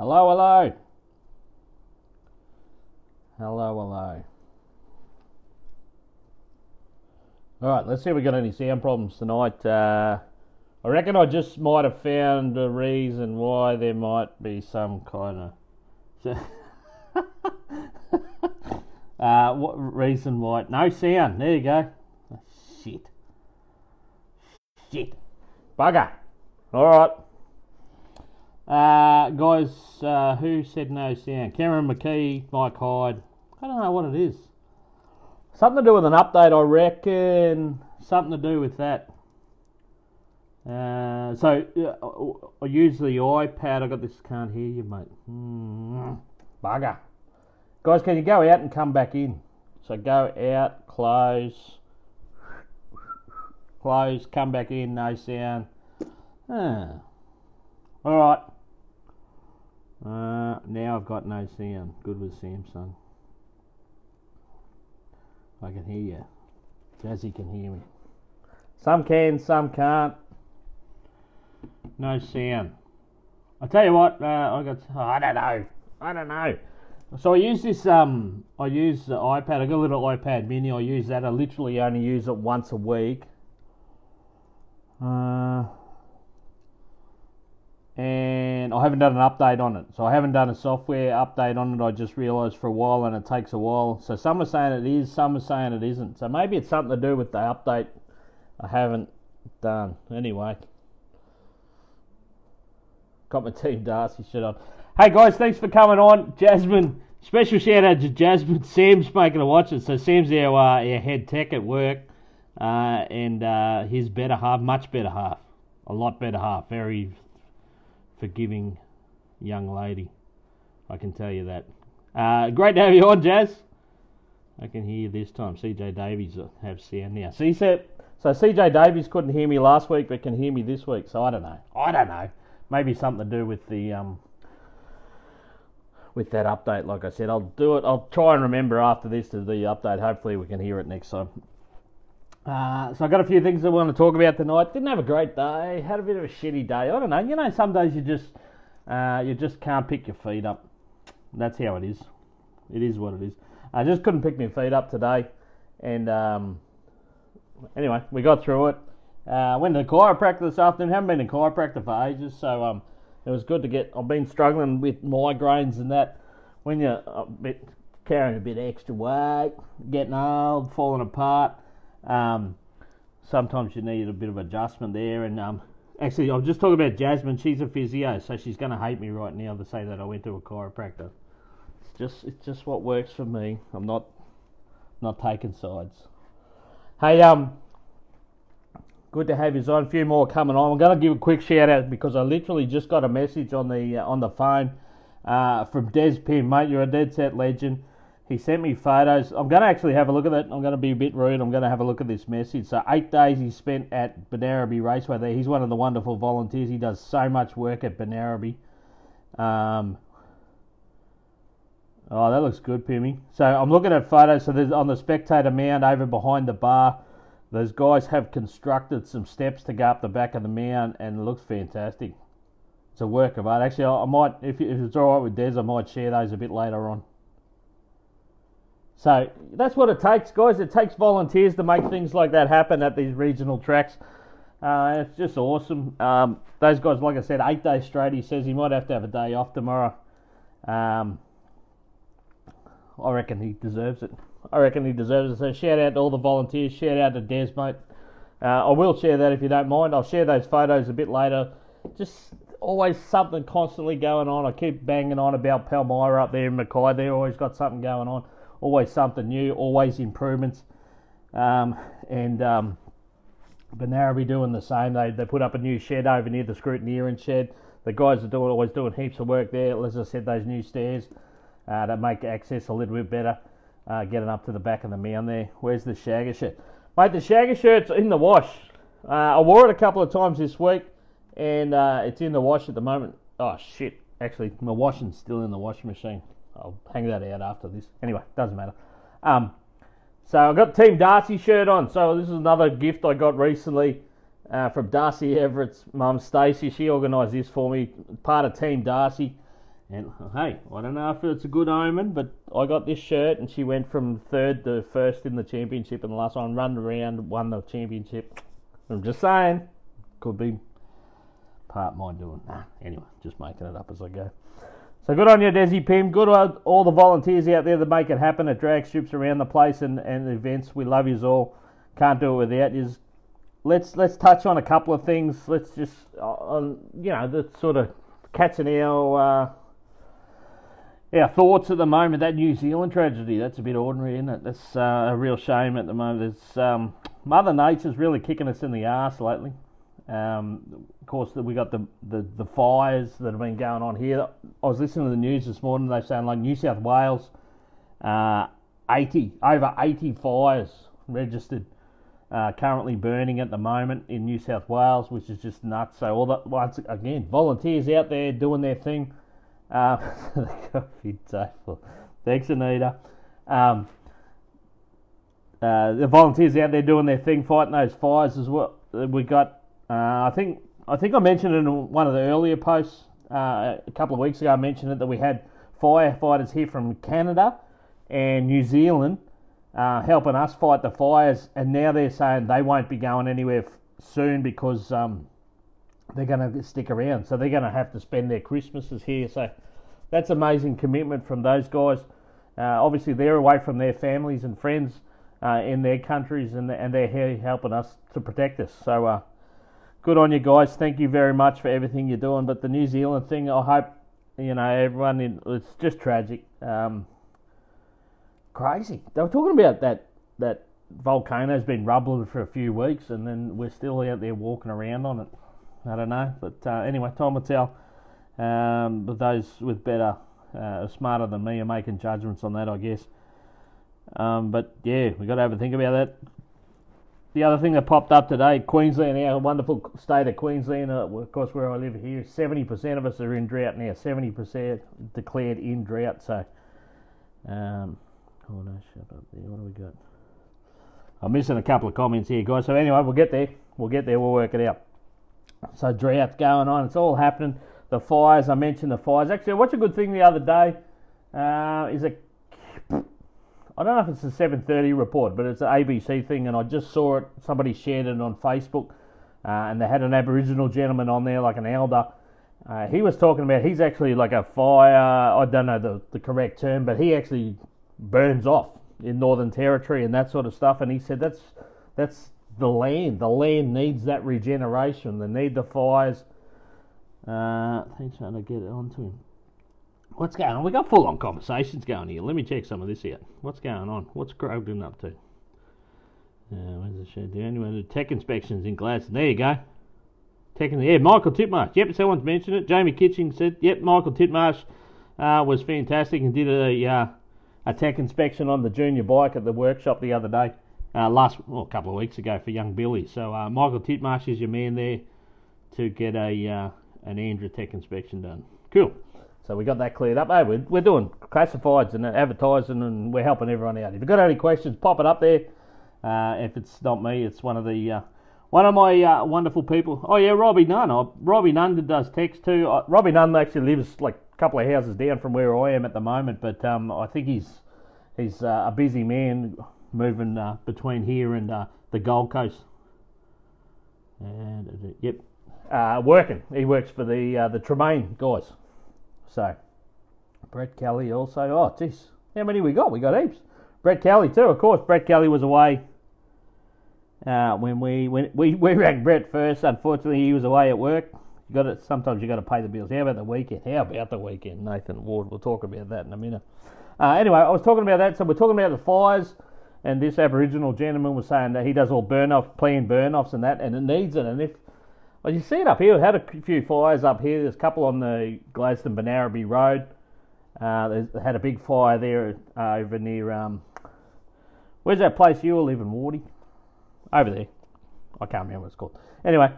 Hello, hello. Hello, hello. Alright, let's see if we got any sound problems tonight. I reckon I just might have found a reason why there might be some kind of... what reason why... No sound. There you go. Oh, shit. Bugger. Alright. Guys, who said no sound? Cameron McKee, Mike Hyde. I don't know what it is. Something to do with an update, I reckon. Something to do with that. I use the iPad. I got this. Can't hear you, mate. Bugger. Guys, can you go out and come back in? So go out, close, come back in, no sound. Alright. Now I've got no sound. Good with Samsung. I can hear you. Jazzy can hear me. Some can, some can't. No sound. I tell you what, I don't know. So I use this, I use the iPad. I got a little iPad mini. I use that. I literally only use it once a week. And I haven't done an update on it. So I haven't done a software update on it. I just realised for a while, and it takes a while. So some are saying it is, some are saying it isn't. So maybe it's something to do with the update I haven't done. Anyway. Got my Team Darcy shit on. Hey guys, thanks for coming on. Jasmine, special shout out to Jasmine. Sam's making a watch it. So Sam's our head tech at work. And his better half, much better half. A lot better half. Very forgiving young lady, I can tell you that. Great to have you on, Jazz. I can hear you this time. CJ Davies have sound now. So CJ Davies couldn't hear me last week, but can hear me this week. So I don't know. Maybe something to do with the with that update. Like I said, I'll do it. I'll try and remember after this to the update. Hopefully we can hear it next time. So I got a few things I want to talk about tonight. Didn't have a great day. Had a bit of a shitty day. I don't know. You know, some days you just can't pick your feet up. That's how it is. It is what it is. I just couldn't pick my feet up today. And anyway, we got through it. Went to the chiropractor this afternoon. Haven't been to chiropractor for ages, so it was good to get. I've been struggling with migraines and that. When you're carrying a bit extra weight, getting old, falling apart. Sometimes you need a bit of adjustment there, and actually I'm just talking about Jasmine. She's a physio, so she's going to hate me right now to say that I went to a chiropractor. It's just what works for me. I'm not taking sides. Hey, good to have you on. A few more coming on. I'm going to give a quick shout out because I literally just got a message on the phone from Des Pym. Mate, you're a dead set legend. He sent me photos. I'm going to actually have a look at it. I'm going to be a bit rude. I'm going to have a look at this message. So 8 days he spent at Benaraby Raceway there. He's one of the wonderful volunteers. He does so much work at Benaraby. Oh, that looks good, Pimmy. So I'm looking at photos. So there's on the spectator mound over behind the bar. Those guys have constructed some steps to go up the back of the mound, and it looks fantastic. It's a work of art. Actually, I might, if it's all right with Des, I might share those a bit later on. So that's what it takes, guys. It takes volunteers to make things like that happen at these regional tracks. It's just awesome. Those guys, like I said, 8 days straight. He says he might have to have a day off tomorrow. I reckon he deserves it. So shout out to all the volunteers. Shout out to Des, mate. I will share that if you don't mind. I'll share those photos a bit later. Just always something constantly going on. I keep banging on about Palmyra up there in Mackay. They've always got something going on. Always something new, always improvements. Benaraby doing the same. They put up a new shed over near the scrutineering shed. The guys are always doing heaps of work there. As I said, those new stairs that make access a little bit better. Getting up to the back of the mound there. Where's the Shagga shirt? Mate, the Shagga shirt's in the wash. I wore it a couple of times this week, and it's in the wash at the moment. Oh, shit. Actually, my washing's still in the washing machine. I'll hang that out after this. Anyway, doesn't matter. So I got Team Darcy shirt on. So this is another gift I got recently from Darcy Everett's mum, Stacey. She organised this for me. Part of Team Darcy. And hey, I don't know if it's a good omen, but I got this shirt, and she went from third to first in the championship, and the last one run around, won the championship. I'm just saying, could be part of my doing. Anyway, just making it up as I go. So good on you, Desi Pim. Good on all the volunteers out there that make it happen at drag strips around the place and events. We love yous all. Can't do it without yous. Let's touch on a couple of things. Let's just, the sort of catching our thoughts at the moment. That New Zealand tragedy, that's a bit ordinary, isn't it? That's a real shame at the moment. It's Mother Nature's really kicking us in the arse lately. Of course, we got the fires that have been going on here. I was listening to the news this morning. They saying like New South Wales, over 80 fires registered, currently burning at the moment in New South Wales, which is just nuts. So all that, once again, volunteers out there doing their thing. Thanks, Anita. The volunteers out there doing their thing, fighting those fires as well. We got. I think I mentioned it in one of the earlier posts a couple of weeks ago. I mentioned it that we had firefighters here from Canada and New Zealand helping us fight the fires, and now they're saying they won't be going anywhere soon because they're going to stick around. So they're going to have to spend their Christmases here. So that's amazing commitment from those guys. Obviously, they're away from their families and friends in their countries, and they're here helping us to protect us. So good on you guys. Thank you very much for everything you're doing. But the New Zealand thing, I hope, everyone, it's just tragic. Crazy. They were talking about that volcano's been rubbling for a few weeks, and then we're still out there walking around on it. I don't know. But anyway, time will tell. But those with better, smarter than me are making judgments on that, I guess. But yeah, we got to have a think about that. The other thing that popped up today, Queensland, our wonderful state of Queensland, of course where I live here, 70% of us are in drought now, 70% declared in drought. So, no, shut up there. What do we got? I'm missing a couple of comments here, guys. So anyway, we'll get there. We'll work it out. So drought's going on. It's all happening. The fires, I mentioned the fires. Actually, I watched a good thing the other day. I don't know if it's a 7:30 report, but it's an ABC thing, and I just saw it. Somebody shared it on Facebook, and they had an Aboriginal gentleman on there, like an elder. He was talking about, he's actually like a fire, I don't know the correct term, but he actually burns off in Northern Territory and that sort of stuff. And he said that's the land. The land needs that regeneration. They need the fires. He's trying to get it onto him. What's going on? We got full-on conversations going here. Let me check some of this out. What's going on? What's Grogan up to? Where's the show down? Anyway, the tech inspections in Gladstone. There you go. Michael Titmarsh. Yep, someone's mentioned it. Jamie Kitching said, yep, Michael Titmarsh was fantastic and did a tech inspection on the junior bike at the workshop the other day. A couple of weeks ago for young Billy. So Michael Titmarsh is your man there to get an Andrew tech inspection done. Cool. So we got that cleared up. Hey, we're doing classifieds and advertising, and we're helping everyone out. If you've got any questions, pop it up there. If it's not me, it's one of my wonderful people. Oh yeah, Robbie Nunn. Robbie Nunn does text too. Robbie Nunn actually lives like a couple of houses down from where I am at the moment, but I think he's a busy man moving between here and the Gold Coast. And yep, working. He works for the Tremaine guys. So, Brett Kelly also. Oh, geez. How many we got? We got heaps. Brett Kelly too, of course. Brett Kelly was away when we rang Brett first. Unfortunately, he was away at work. Sometimes you got to pay the bills. How about the weekend? Nathan Ward. We'll talk about that in a minute. Anyway, I was talking about that. So we're talking about the fires, and this Aboriginal gentleman was saying that he does all planned burn-offs and that, and it needs it. And well, you see it up here. We had a few fires up here. There's a couple on the Gladstone-Banaraby Road. They had a big fire there over near... where's that place you all live in, Wardy? Over there. I can't remember what it's called. Anyway,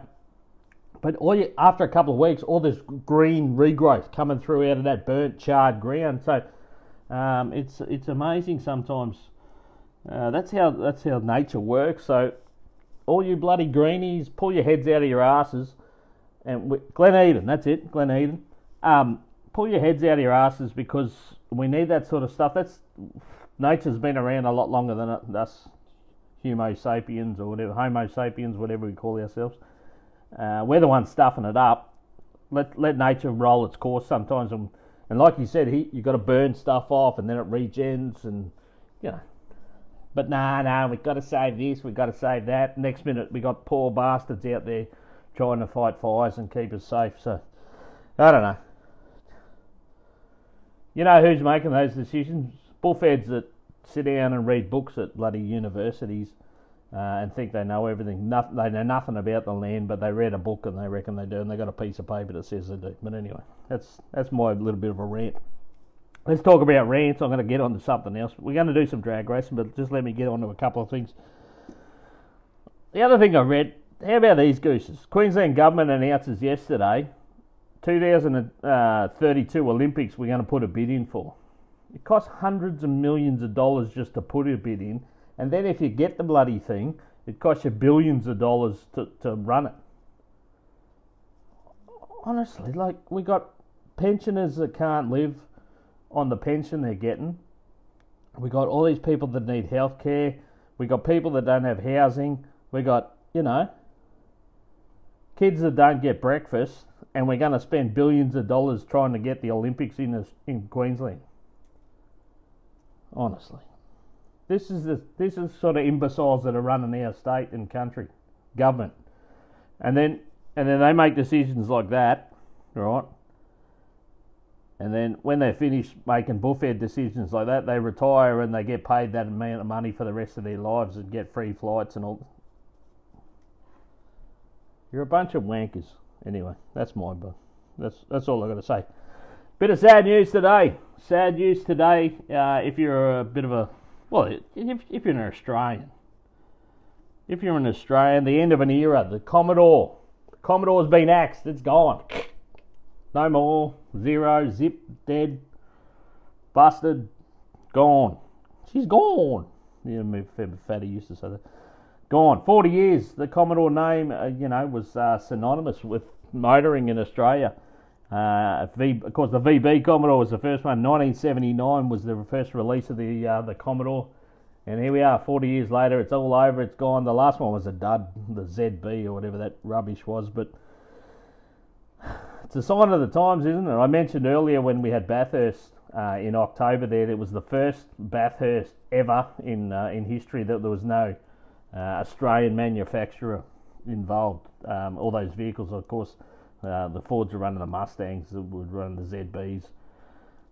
but after a couple of weeks, all this green regrowth coming through out of that burnt, charred ground. So it's amazing sometimes. That's how nature works. So all you bloody greenies, pull your heads out of your asses. And Glen Eden, that's it, Glen Eden. pull your heads out of your asses, because we need that sort of stuff. Nature's been around a lot longer than us Homo sapiens or whatever, Homo sapiens, whatever we call ourselves. We're the ones stuffing it up. Let nature roll its course sometimes, and like you said, you've got to burn stuff off, and then it regens, and you know. But no, we've got to save this, we've got to save that. Next minute, we got poor bastards out there trying to fight fires and keep us safe. So I don't know. You know who's making those decisions? Bullfeds that sit down and read books at bloody universities and think they know everything. They know nothing about the land, but they read a book and they reckon they do, and they got a piece of paper that says they do. But anyway, that's my little bit of a rant. Let's talk about rants. I'm going to get on to something else. We're going to do some drag racing, but just let me get on to a couple of things. The other thing I read, how about these gooses? Queensland government announces yesterday 2032 Olympics we're going to put a bid in for. It costs hundreds of millions of dollars just to put a bid in, and then if you get the bloody thing, it costs you billions of dollars to run it. Honestly, like, we got pensioners that can't live on the pension they're getting. We got all these people that need health care. We got people that don't have housing. We got, kids that don't get breakfast, and we're going to spend billions of dollars trying to get the Olympics in Queensland. Honestly, this is sort of imbeciles that are running our state and country government, and then they make decisions like that, right? And then when they're finished making bullfed decisions like that, they retire and they get paid that amount of money for the rest of their lives and get free flights and all. You're a bunch of wankers. Anyway, that's my book. That's all I've got to say. Bit of sad news today. Sad news today. If you're a bit of a, well, if you're an Australian. If you're an Australian, the end of an era. The Commodore. The Commodore's been axed. It's gone. No more. Zero. Zip. Dead. Busted. Gone. She's gone. Yeah, me fatty used to say that. Gone. 40 years. The Commodore name, was synonymous with motoring in Australia. Of course, the VB Commodore was the first one. 1979 was the first release of the Commodore. And here we are, 40 years later. It's all over. It's gone. The last one was a dud, the ZB or whatever that rubbish was. But it's a sign of the times, isn't it? I mentioned earlier when we had Bathurst in October there, it was the first Bathurst ever in history that there was no Australian manufacturer involved. All those vehicles, of course, the Fords are running the Mustangs, that would run the ZBs.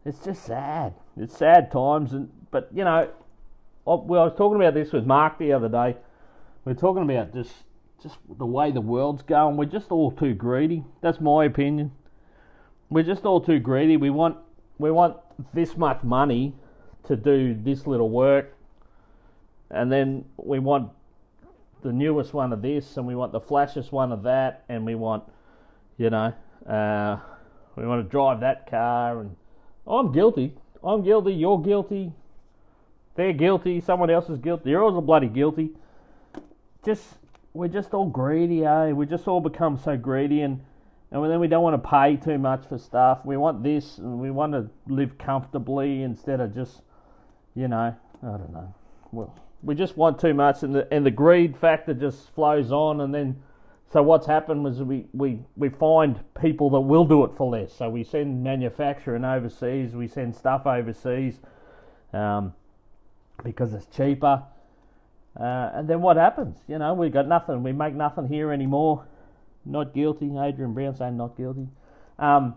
It's just sad. It's sad times, but I was talking about this with Mark the other day. We're talking about just the way the world's going. We're just all too greedy. That's my opinion. We're just all too greedy. We want this much money to do this little work, and then we want the newest one of this, and we want the flashiest one of that, and we want, we want to drive that car, and I'm guilty. You're guilty. They're guilty. Someone else is guilty. You're all bloody guilty. We're just all greedy, eh? We just all become so greedy, and then we don't want to pay too much for stuff. We want this, and we want to live comfortably instead of just, I don't know. Well, we just want too much, and the greed factor just flows on, and then so what's happened was we find people that will do it for less. So we send manufacturing overseas, we send stuff overseas because it's cheaper. And then what happens? We got nothing. We make nothing here anymore. Not guilty. Adrian Brown saying not guilty. And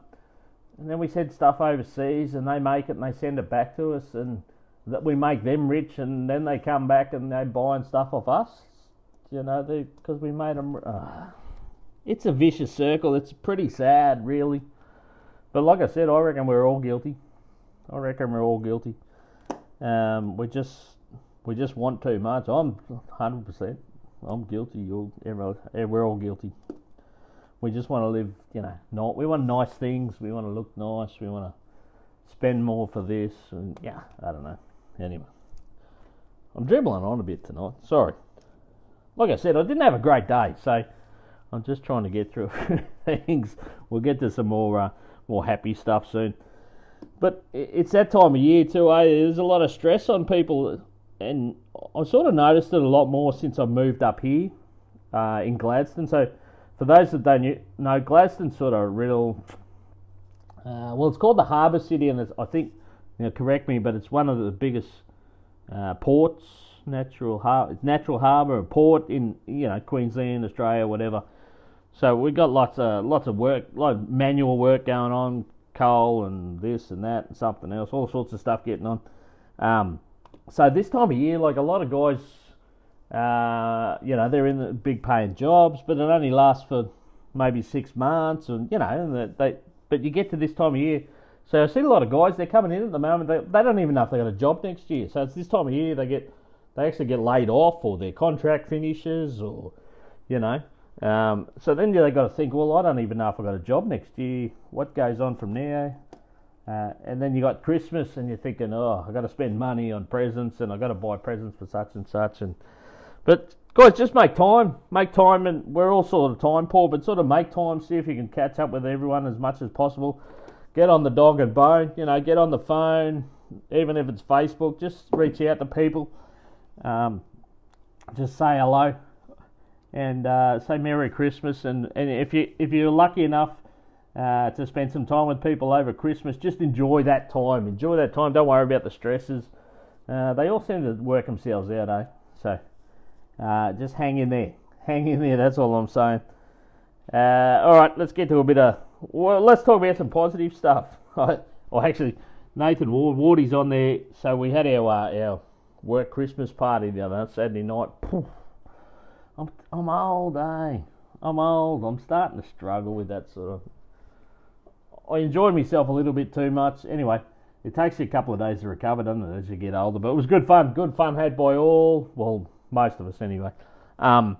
then we send stuff overseas, and they make it, and they send it back to us, and that we make them rich, and then they come back and they're buying stuff off us. Because we made them. It's a vicious circle. It's pretty sad, really. But like I said, I reckon we're all guilty. We just want too much. I'm 100%. I'm guilty. We're all guilty. We just want to live, we want nice things. We want to look nice. We want to spend more for this. And I don't know. Anyway, I'm dribbling on a bit tonight. Sorry. Like I said, I didn't have a great day, so I'm just trying to get through a few things. We'll get to some more more happy stuff soon. But it's that time of year too, eh? There's a lot of stress on people, and I sort of noticed it a lot more since I moved up here in Gladstone. So for those that don't know, Gladstone's sort of real... well, it's called the Harbour City, and I think, correct me, but it's one of the biggest ports, natural harbour, port in Queensland, Australia, whatever. So we've got lots of work, a lot of manual work going on, coal and this and that and something else, all sorts of stuff getting on. So this time of year, like a lot of guys, they're in the big paying jobs, but it only lasts for maybe 6 months, and but you get to this time of year. So I see a lot of guys, they're coming in at the moment, they don't even know if they got a job next year. So it's this time of year they actually get laid off, or their contract finishes, or so then they got to think, well, I don't even know if I got a job next year. What goes on from there? And then you got Christmas, and you're thinking, oh, I got to spend money on presents, and I got to buy presents for such and such. But guys, just make time, and we're all sort of time poor, but sort of make time. See if you can catch up with everyone as much as possible. Get on the dog and bone, get on the phone, even if it's Facebook. Just reach out to people, just say hello, and say Merry Christmas. And if you're lucky enough to spend some time with people over Christmas, just enjoy that time. Don't worry about the stresses. They all seem to work themselves out, eh? So just hang in there. That's all I'm saying. All right, let's get to a bit of... Well, let's talk about some positive stuff. Actually, Nathan Wardy's on there. So we had our work Christmas party the other Saturday night. Poof. I'm old, eh? I'm old. I'm starting to struggle with that sort of... I enjoyed myself a little bit too much. Anyway, it takes you a couple of days to recover, doesn't it, as you get older? But it was good fun. Good fun had by all. Well, most of us anyway. Some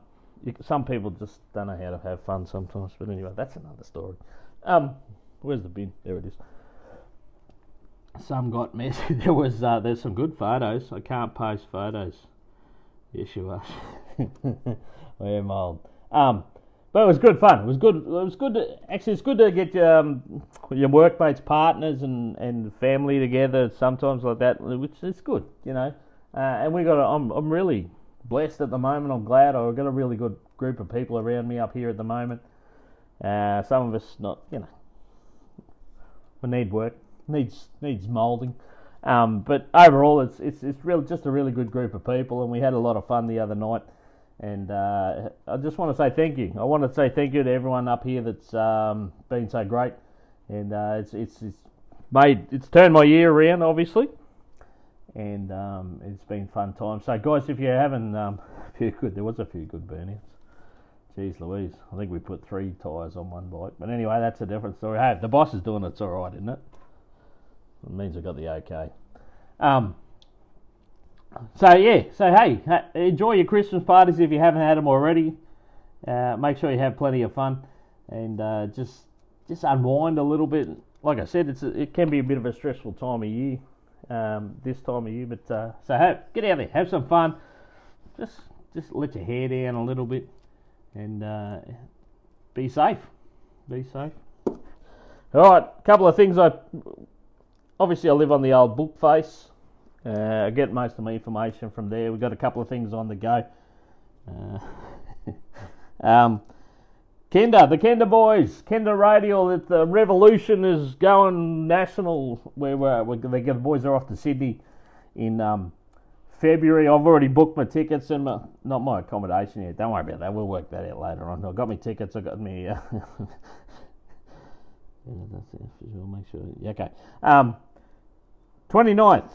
people just don't know how to have fun sometimes. But anyway, that's another story. Where's the bin? There it is. Some got messy. There's some good photos. I can't post photos. Yes, you are. I am old. But it was good fun. It was good. It's good to get your workmates, partners, and family together sometimes like that, which is good, And we got. I'm really blessed at the moment. I'm glad I've got a really good group of people around me up here at the moment. Some of us not, we need work, needs moulding. But overall, it's really just a really good group of people, and we had a lot of fun the other night. And I just want to say thank you. I want to say thank you to everyone up here that's been so great, and it's turned my year around, obviously, and it's been fun time. So guys, if you haven't, there was a few good burnouts. Jeez Louise, I think we put 3 tyres on one bike. But anyway, that's a different story. Hey, if the boss is doing it, it's alright, isn't it? It means I got the okay. So hey, enjoy your Christmas parties if you haven't had them already. Make sure you have plenty of fun, and just unwind a little bit. Like I said, it can be a bit of a stressful time of year, this time of year. But get out there, have some fun. Just let your hair down a little bit, and be safe. All right, a couple of things. Obviously I live on the old book face. I get most of my information from there. We've got a couple of things on the go. The Kenda boys, Kenda Radio. The revolution is going national. The boys are off to Sydney in February. I've already booked my tickets and not my accommodation yet. Don't worry about that. We'll work that out later on. I've got my tickets. I've got me. That's it. Make sure. Okay. 28th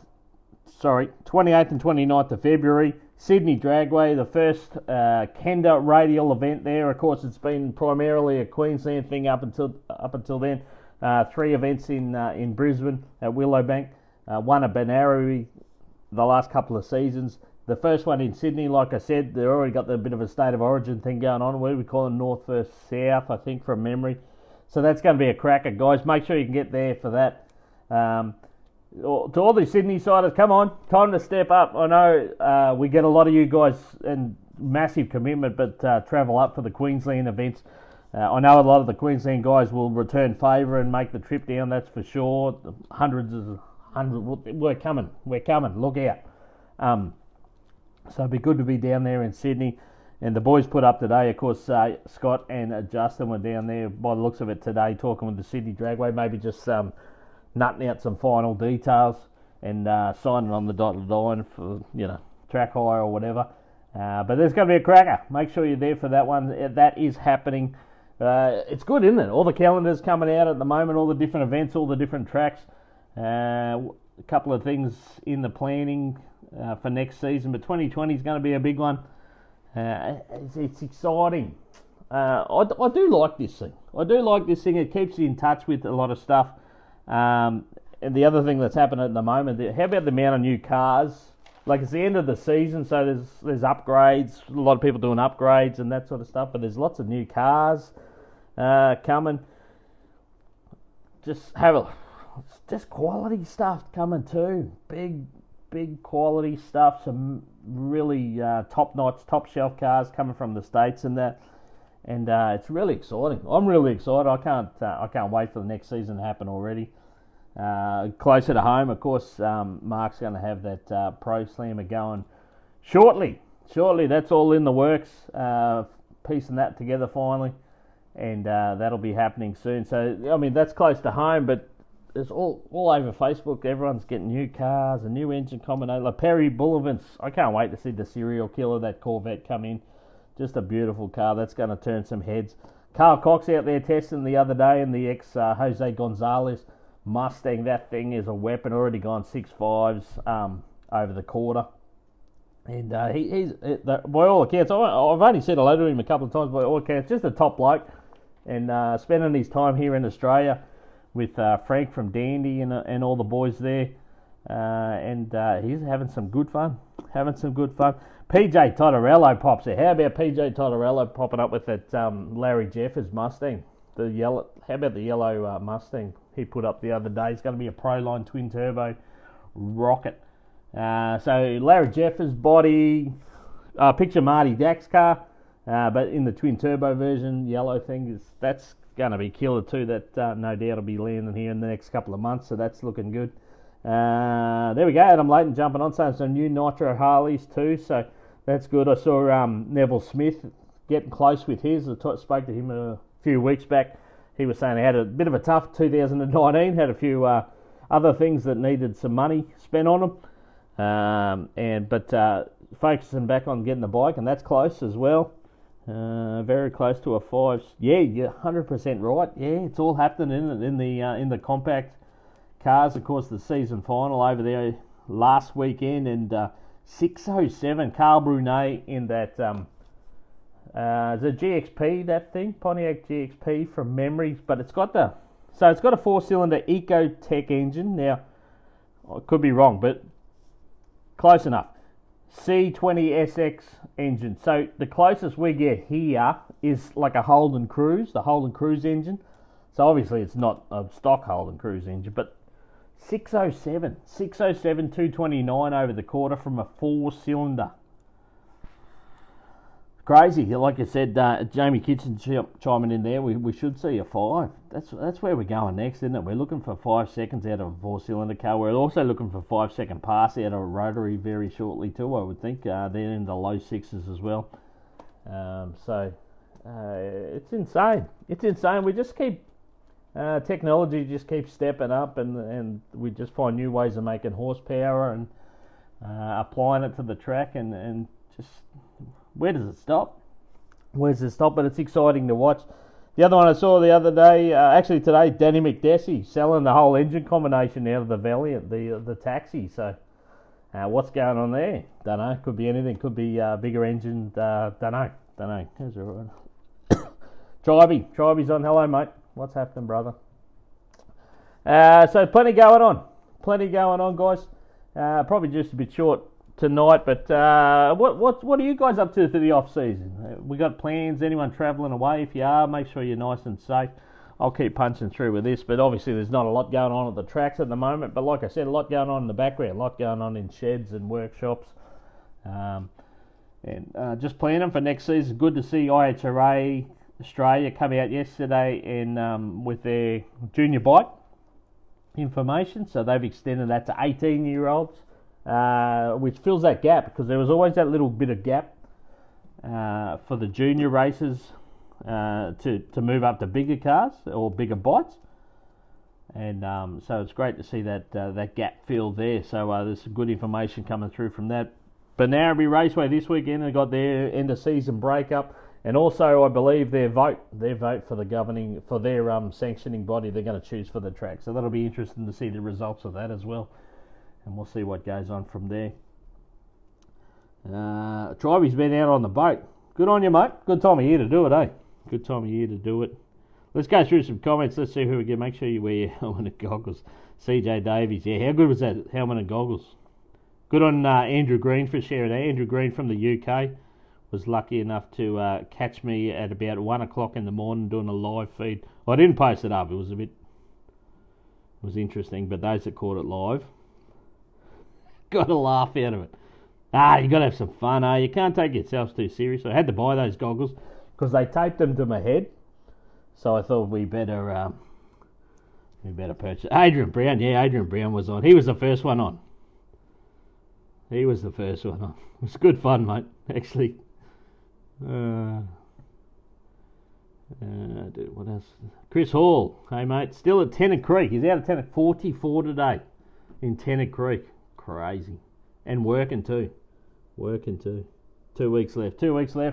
and 29th of February, Sydney Dragway, the first Kenda radial event there. Of course, it's been primarily a Queensland thing up until then. 3 events in Brisbane at Willowbank, 1 at Banaree the last couple of seasons. The first one in Sydney, like I said, they've already got a bit of a state of origin thing going on. What do we call it? North versus South, I think, from memory. So that's going to be a cracker, guys. Make sure you can get there for that. To all the Sydney siders, come on, time to step up. I know we get a lot of you guys and massive commitment, but travel up for the Queensland events. I know a lot of the Queensland guys will return favour and make the trip down, that's for sure. We're coming, look out. So it'd be good to be down there in Sydney. And the boys put up today, of course, Scott and Justin were down there by the looks of it today, talking with the Sydney Dragway, maybe just nutting out some final details and signing on the dotted line for, track hire or whatever. But there's going to be a cracker. Make sure you're there for that one. That is happening. It's good, isn't it? All the calendars coming out at the moment, all the different events, all the different tracks. A couple of things in the planning for next season, but 2020 is going to be a big one. It's exciting. I do like this thing. It keeps you in touch with a lot of stuff. And the other thing that's happening at the moment, how about the amount of new cars? Like, it's the end of the season, so there's upgrades. A lot of people doing upgrades and that sort of stuff. But there's lots of new cars coming. Just quality stuff coming too. Big quality stuff. Some really top-notch, top-shelf cars coming from the States and that. And it's really exciting. I'm really excited. I can't wait for the next season to happen already. Closer to home, of course, Mark's going to have that Pro Slammer going shortly. That's all in the works. Piecing that together finally. And that'll be happening soon. So, I mean, that's close to home, but it's all over Facebook. Everyone's getting new cars, a new engine combination. Like Perry Bullivant's, I can't wait to see the serial killer, that Corvette, come in. Just a beautiful car. That's going to turn some heads. Carl Cox out there testing the other day in the ex-Jose Gonzalez Mustang. That thing is a weapon. Already gone 6.5s over the quarter. And he's, by all accounts, I've only said hello to him a couple of times, by all accounts, just a top bloke. And spending his time here in Australia with Frank from Dandy and all the boys there. And he's having some good fun. PJ Totterello pops there. How about PJ Totterello popping up with that Larry Jeffers Mustang? How about the yellow Mustang he put up the other day? It's going to be a Proline twin turbo rocket. So Larry Jeffers body. Picture Marty Dack's car, but in the twin turbo version, yellow thing. That's going to be killer too. That no doubt will be landing here in the next couple of months. So that's looking good. There we go. Adam Layton jumping on some new Nitro Harleys too. So that's good. I saw Neville Smith getting close with his. I spoke to him a few weeks back. He was saying he had a bit of a tough 2019. Had a few other things that needed some money spent on them. But focusing back on getting the bike, and that's close as well. Very close to a 5. Yeah, you're 100% right. Yeah, it's all happening in the compact cars. Of course, the season final over there last weekend, and 607 Carl Brunet in that the GXP, that thing, Pontiac GXP from memory, but it's got a 4-cylinder Ecotec engine. Now, I could be wrong, but close enough. C20SX engine. So the closest we get here is like a Holden Cruise, the Holden Cruise engine. So obviously it's not a stock Holden Cruise engine, but 607 229 over the quarter from a 4-cylinder. Crazy. Like I said, Jamie Kitchen chiming in there. We should see a 5. That's where we're going next, isn't it? We're looking for 5 seconds out of a 4-cylinder car. We're also looking for 5-second pass out of a rotary very shortly too, I would think. They're in the low 6s as well. It's insane. We just keep technology just keeps stepping up, and we just find new ways of making horsepower and applying it to the track, and just where does it stop? But it's exciting to watch. The other one I saw the other day, actually today, Danny McDessie selling the whole engine combination out of the Valiant, the taxi. So what's going on there? Don't know. Could be anything. Could be bigger engine. Don't know. Triby's on. Hello, mate. What's happening, brother? So plenty going on, guys. Probably just a bit short tonight, but what are you guys up to for the off season? We got plans? Anyone travelling away? If you are, make sure you're nice and safe. I'll keep punching through with this, but obviously there's not a lot going on at the tracks at the moment. But like I said, a lot going on in the background, a lot going on in sheds and workshops, and just planning for next season. Good to see IHRA Australia come out yesterday and with their junior bite information, so they've extended that to 18-year-olds, which fills that gap, because there was always that little bit of gap for the junior racers to move up to bigger cars or bigger bites, and so it's great to see that that gap filled there. So there's some good information coming through from that. Banaraby Raceway this weekend, they got their end of season breakup, and also I believe their vote for the governing, for their sanctioning body they're going to choose for the track. So that'll be interesting to see the results of that as well, and we'll see what goes on from there. Triby's been out on the boat. Good on you, mate. Good time of year to do it, eh? Good time of year to do it. Let's go through some comments. Let's see who we get. Make sure you wear your helmet and goggles. CJ Davies, yeah, how good was that helmet and goggles? Good on Andrew Green for sharing that. Andrew Green from the UK was lucky enough to catch me at about 1 o'clock in the morning doing a live feed. I didn't post it up. It was interesting, but those that caught it live got a laugh out of it. You got to have some fun, eh? You can't take yourself too serious. I had to buy those goggles because they taped them to my head, so I thought we better purchase. Adrian Brown was on. He was the first one on. It was good fun, mate, actually. What else? Chris Hall, hey, mate, still at Tennant Creek. He's out of Tennant, 44 today in Tennant Creek. Crazy. And working too. 2 weeks left,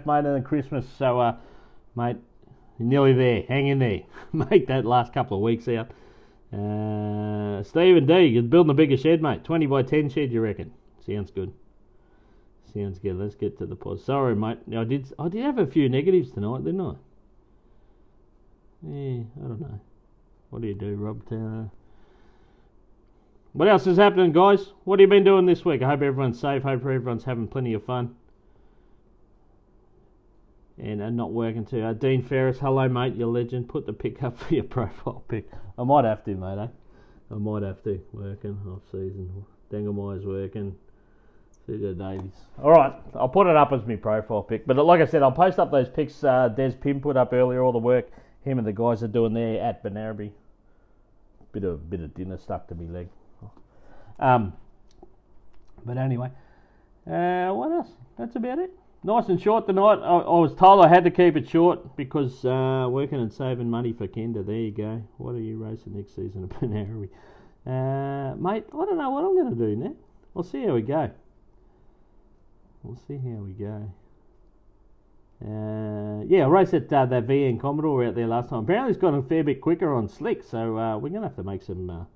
mate, and then Christmas. So, mate, you're nearly there. Hang in there. Make that last couple of weeks out. Stephen D, you're building a bigger shed, mate. 20 by 10 shed, you reckon? Sounds good. Let's get to the pause. Sorry, mate. I did have a few negatives tonight, didn't I? Yeah, I don't know. What do you do, Rob? What else is happening, guys? What have you been doing this week? I hope everyone's safe. Hope everyone's having plenty of fun. And not working too. Dean Ferris, hello, mate. You're a legend. Put the pic up for your profile pic. I might have to, mate, eh? I might have to. Working, off-season. Dengelmeyer's working. CJ Davies. Alright, I'll put it up as my profile pic. But like I said, I'll post up those pics Des Pim put up earlier, all the work him and the guys are doing there at Banaraby. Bit of dinner stuck to me leg. But anyway, what else? That's about it. Nice and short tonight. I was told I had to keep it short because working and saving money for Kenda. There you go. What are you racing next season at Banaraby? Mate, I don't know what I'm going to do now. We'll see how we go. Yeah, I raced at that VN Commodore out there last time. Apparently it's gone a fair bit quicker on slick, so we're going to have to make some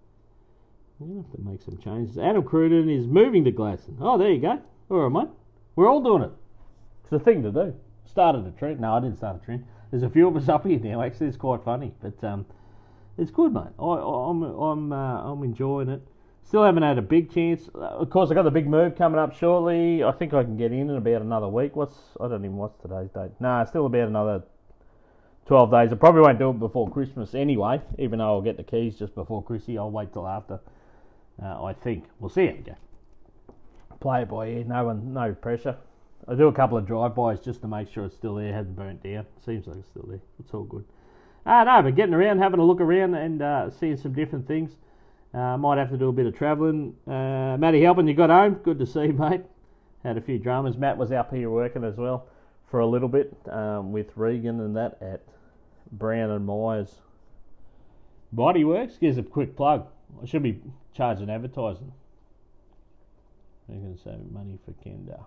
changes. Adam Cruden is moving to Gladstone. Oh, there you go. All right, mate. We're all doing it. It's the thing to do. Started a trend. No, I didn't start a trend. There's a few of us up here now. Actually, it's quite funny, but it's good, mate. I'm enjoying it. Still haven't had a big chance. Of course, I got the big move coming up shortly. I think I can get in about another week. I don't even what's today's date. No, still about another 12 days. I probably won't do it before Christmas anyway, even though I'll get the keys just before Chrissy. I'll wait till after. I think. We'll see how we go. Play it by ear. No pressure. I do a couple of drive-bys just to make sure it's still there, hasn't burnt down. Seems like it's still there. It's all good. No, but getting around, having a look around and seeing some different things. Might have to do a bit of travelling. Matty Halpin, you got home. Good to see you, mate. Had a few dramas. Matt was up here working as well for a little bit with Regan and that at Brown and Myers Bodyworks. Gives a quick plug. I should be charging advertising. They're going to save money for Kenda.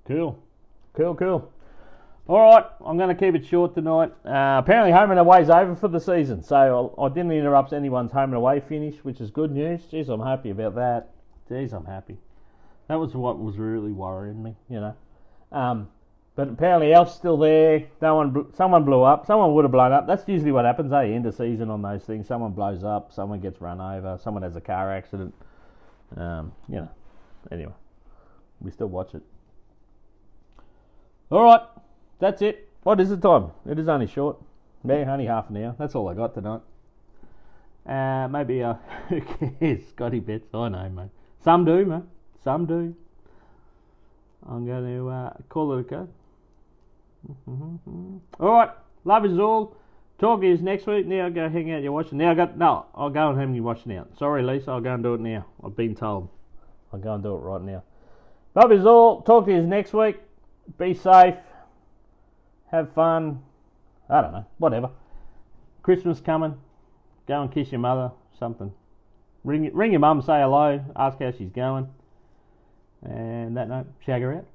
Cool. Alright, I'm going to keep it short tonight. Apparently home and away's over for the season, so I didn't interrupt anyone's home and away finish, which is good news. Jeez, I'm happy about that. I'm happy. That was what was really worrying me, you know. But apparently Elf's still there. Someone blew up. Someone would have blown up. That's usually what happens, end of season on those things. Someone blows up, someone gets run over, someone has a car accident. Anyway, we still watch it. Alright. That's it. What is the time? It is only short. Yeah, only half an hour. That's all I got tonight. Maybe, who cares? Scotty bets. I know, mate. Some do, mate. Some do. I'm going to call it a go. Alright, love is all. Talk to you next week. Now go hang out, you're watching. I'll go and have you watching out. Sorry, Lisa, I'll go and do it now. I've been told. I'll go and do it right now. Love is all. Talk to you next week. Be safe. Have fun. I don't know, whatever. Christmas coming. Go and kiss your mother, something. Ring your mum, say hello, ask how she's going. And that note, Shagga out.